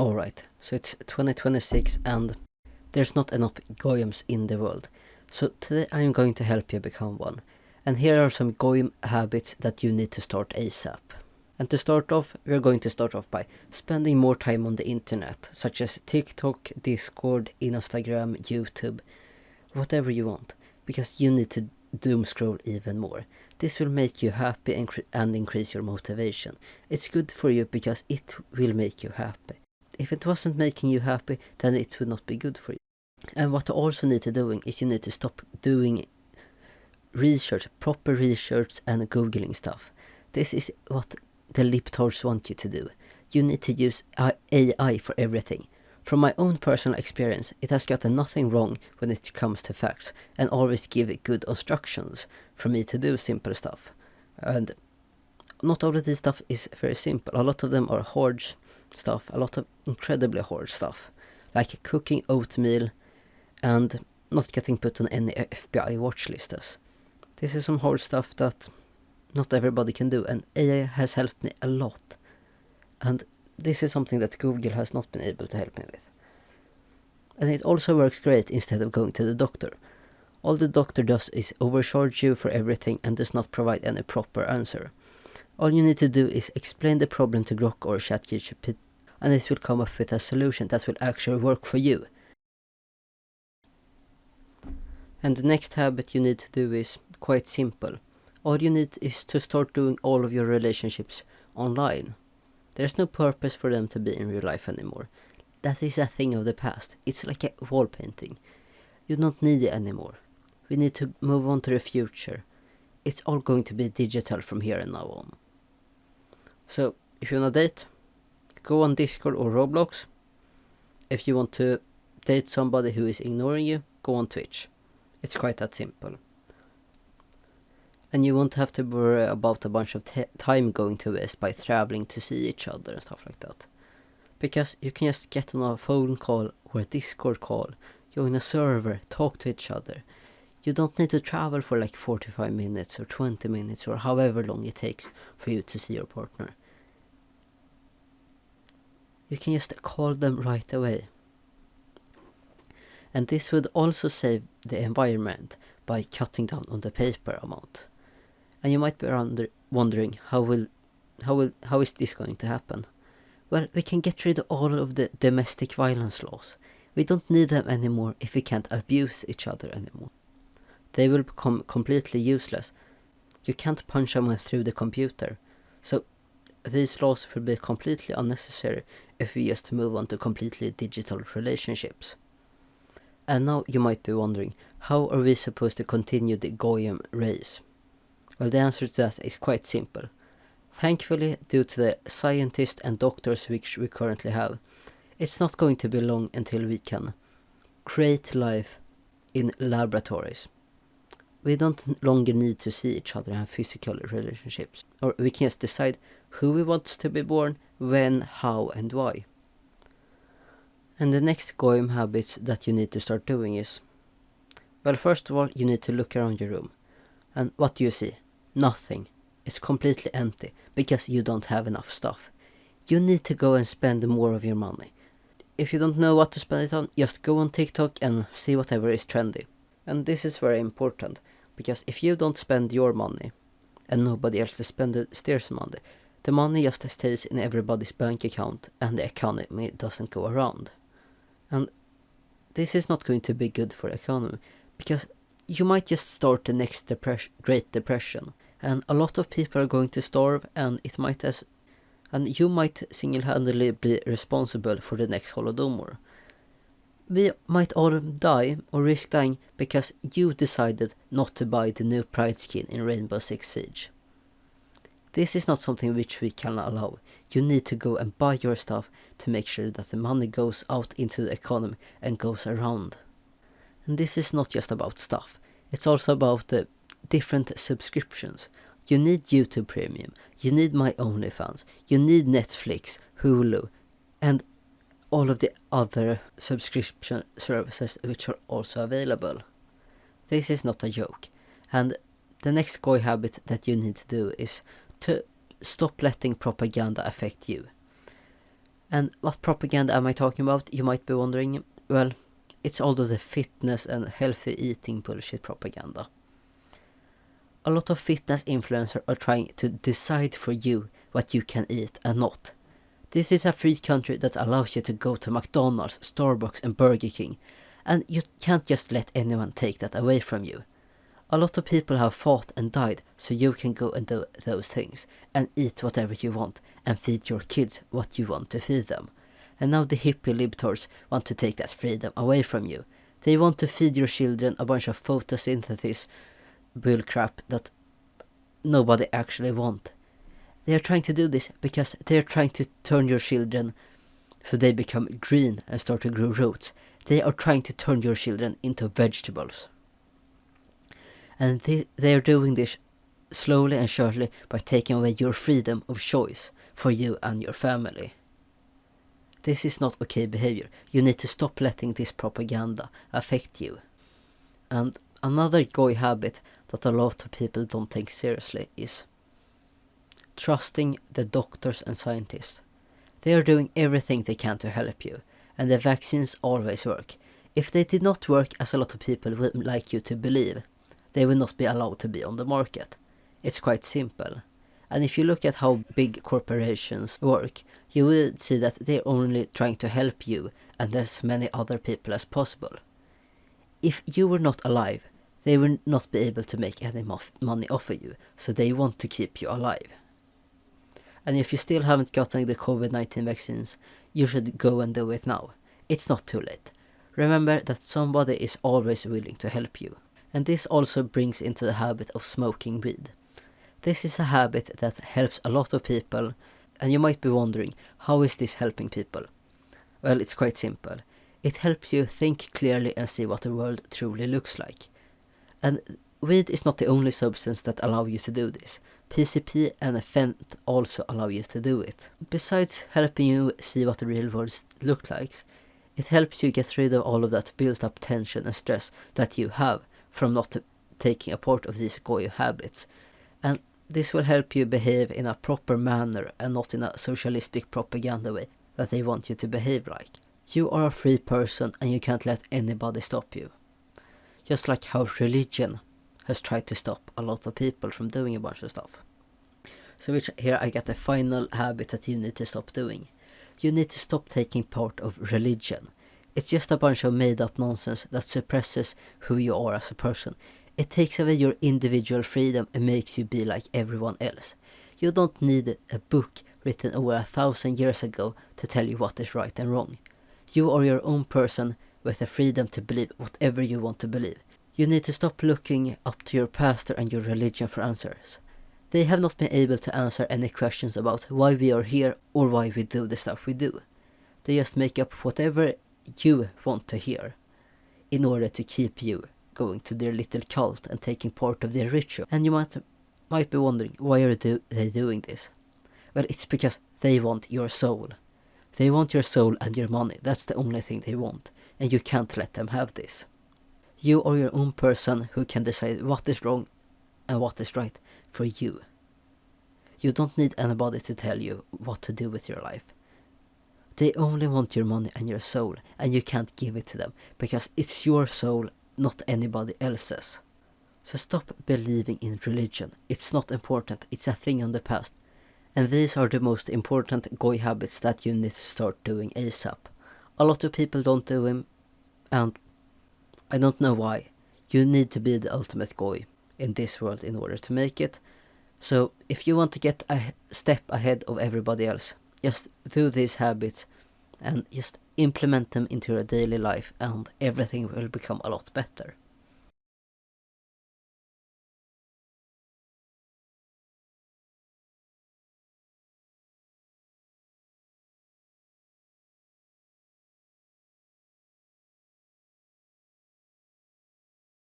Alright, so it's 2026 and there's not enough Goyims in the world. So today I'm going to help you become one. And here are some Goyim habits that you need to start ASAP. And to start off, we're going to start off by spending more time on the internet, such as TikTok, Discord, Instagram, YouTube, whatever you want, because you need to doom scroll even more. This will make you happy and increase your motivation. It's good for you because it will make you happy. If it wasn't making you happy, then it would not be good for you. And what you also need to do is you need to stop doing research, proper research and googling stuff. This is what the libtards want you to do. You need to use AI for everything. From my own personal experience, it has gotten nothing wrong when it comes to facts and always give good instructions for me to do simple stuff. And not all of this stuff is very simple. A lot of them are hard stuff, a lot of incredibly hard stuff, like cooking oatmeal and not getting put on any FBI watch lists. This is some hard stuff that not everybody can do, and AI has helped me a lot. And this is something that Google has not been able to help me with. And it also works great instead of going to the doctor. All the doctor does is overcharge you for everything and does not provide any proper answer. All you need to do is explain the problem to Grok or ChatGPT, and it will come up with a solution that will actually work for you. And the next habit you need to do is quite simple. All you need is to start doing all of your relationships online. There's no purpose for them to be in real life anymore. That is a thing of the past. It's like a wall painting. You don't need it anymore. We need to move on to the future. It's all going to be digital from here and now on. So, if you want to date, go on Discord or Roblox. If you want to date somebody who is ignoring you, go on Twitch. It's quite that simple. And you won't have to worry about a bunch of time going to waste by traveling to see each other and stuff like that. Because you can just get on a phone call or a Discord call, join a server, talk to each other. You don't need to travel for like 45 minutes or 20 minutes or however long it takes for you to see your partner. You can just call them right away. And this would also save the environment by cutting down on the paper amount. And you might be wondering, how is this going to happen? Well, we can get rid of all of the domestic violence laws. We don't need them anymore if we can't abuse each other anymore. They will become completely useless. You can't punch someone through the computer. So these laws will be completely unnecessary if we just move on to completely digital relationships. And now you might be wondering, how are we supposed to continue the Goyim race? Well, the answer to that is quite simple. Thankfully, due to the scientists and doctors which we currently have, it's not going to be long until we can create life in laboratories. We don't longer need to see each other and have physical relationships. Or we can just decide who we want to be born, when, how and why. And the next Goyim habit that you need to start doing is, well, first of all, you need to look around your room. And what do you see? Nothing. It's completely empty because you don't have enough stuff. You need to go and spend more of your money. If you don't know what to spend it on, just go on TikTok and see whatever is trendy. And this is very important, because if you don't spend your money and nobody else steers money, the money just stays in everybody's bank account and the economy doesn't go around. And this is not going to be good for the economy, because you might just start the next Great Depression, and a lot of people are going to starve, and you might single-handedly be responsible for the next Holodomor. We might all die or risk dying because you decided not to buy the new Pride skin in Rainbow Six Siege. This is not something which we can allow. You need to go and buy your stuff to make sure that the money goes out into the economy and goes around. And this is not just about stuff. It's also about the different subscriptions. You need YouTube Premium. You need My OnlyFans. You need Netflix, Hulu, and all of the other subscription services which are also available. This is not a joke. And the next Goy habit that you need to do is to stop letting propaganda affect you. And what propaganda am I talking about, you might be wondering? Well, it's all of the fitness and healthy eating bullshit propaganda. A lot of fitness influencers are trying to decide for you what you can eat and not. This is a free country that allows you to go to McDonald's, Starbucks and Burger King, and you can't just let anyone take that away from you. A lot of people have fought and died so you can go and do those things and eat whatever you want and feed your kids what you want to feed them. And now the hippie libtards want to take that freedom away from you. They want to feed your children a bunch of photosynthesis bullcrap that nobody actually want. They are trying to do this because they are trying to turn your children so they become green and start to grow roots. They are trying to turn your children into vegetables. And they are doing this slowly and surely by taking away your freedom of choice for you and your family. This is not okay behavior. You need to stop letting this propaganda affect you. And another Goyim habit that a lot of people don't take seriously is trusting the doctors and scientists. They are doing everything they can to help you, and the vaccines always work. If they did not work, as a lot of people would like you to believe, they will not be allowed to be on the market. It's quite simple. And if you look at how big corporations work, you will see that they're only trying to help you and as many other people as possible. If you were not alive, they will not be able to make any money off of you, so they want to keep you alive. And if you still haven't gotten the COVID-19 vaccines, you should go and do it now. It's not too late. Remember that somebody is always willing to help you. And this also brings into the habit of smoking weed. This is a habit that helps a lot of people, and you might be wondering, how is this helping people? Well, it's quite simple. It helps you think clearly and see what the world truly looks like. And weed is not the only substance that allow you to do this. PCP and Fent also allow you to do it. Besides helping you see what the real world looks like, it helps you get rid of all of that built up tension and stress that you have from not taking a part of these Goyim habits. And this will help you behave in a proper manner and not in a socialistic propaganda way that they want you to behave like. You are a free person and you can't let anybody stop you. Just like how religion has tried to stop a lot of people from doing a bunch of stuff. So here I got the final habit that you need to stop doing. You need to stop taking part of religion. It's just a bunch of made up nonsense that suppresses who you are as a person. It takes away your individual freedom and makes you be like everyone else. You don't need a book written over 1,000 years ago to tell you what is right and wrong. You are your own person with the freedom to believe whatever you want to believe. You need to stop looking up to your pastor and your religion for answers. They have not been able to answer any questions about why we are here or why we do the stuff we do. They just make up whatever you want to hear in order to keep you going to their little cult and taking part of their ritual. And you might be wondering, why are they doing this? Well, it's because they want your soul. They want your soul and your money. That's the only thing they want. And you can't let them have this. You are your own person who can decide what is wrong and what is right for you. You don't need anybody to tell you what to do with your life. They only want your money and your soul, and you can't give it to them because it's your soul, not anybody else's. So stop believing in religion. It's not important. It's a thing of the past. And these are the most important Goyim habits that you need to start doing ASAP. A lot of people don't do them, and I don't know why. You need to be the ultimate Goyim in this world in order to make it. So if you want to get a step ahead of everybody else, just do these habits and just implement them into your daily life and everything will become a lot better.